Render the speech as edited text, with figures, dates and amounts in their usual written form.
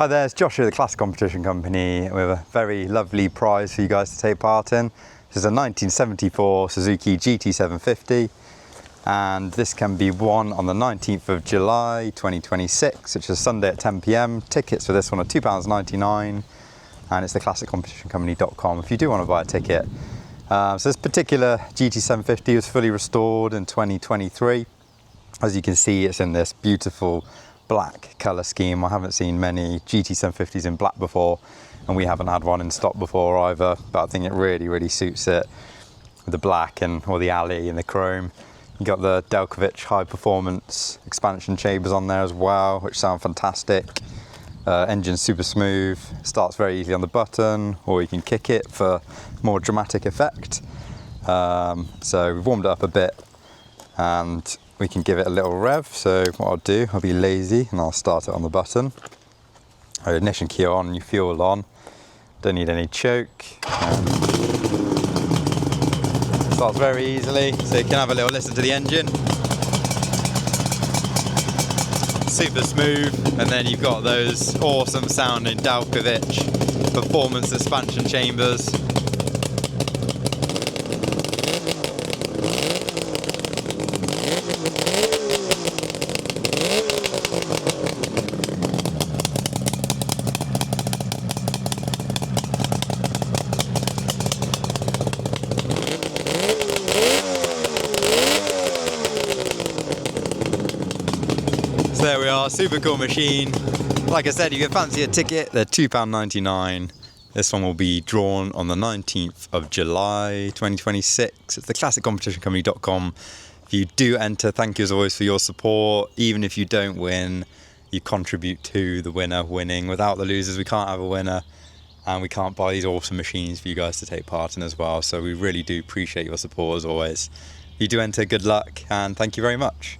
Hi there, it's Josh here at the Classic Competition Company. We have a very lovely prize for you guys to take part in. This is a 1974 Suzuki GT750 and this can be won on the 19th of July 2026, which is Sunday at 10 PM. Tickets for this one are £2.99 and it's theclassiccompetitioncompany.com if you do want to buy a ticket. So this particular GT750 was fully restored in 2023. As you can see, it's in this beautiful black colour scheme. I haven't seen many GT750s in black before, and we haven't had one in stock before either, but I think it really suits it with the black and or the alley and the chrome. You got the Delkevic high performance expansion chambers on there as well, which sound fantastic. Engine's super smooth, starts very easily on the button, or you can kick it for more dramatic effect. So we've warmed it up a bit and we can give it a little rev. So what I'll do, I'll be lazy and I'll start it on the button. Our ignition key on, your fuel on. Don't need any choke. Starts very easily, so you can have a little listen to the engine. Super smooth, and then you've got those awesome sounding Delkevic performance expansion chambers. So there we are, super cool machine. Like I said, you can fancy a ticket, they're £2.99. This one will be drawn on the 19th of July 2026. It's theclassiccompetitioncompany.com. If you do enter, thank you as always for your support. Even if you don't win, you contribute to the winner winning. Without the losers, we can't have a winner, and we can't buy these awesome machines for you guys to take part in as well. So we really do appreciate your support as always. If you do enter, good luck, and thank you very much.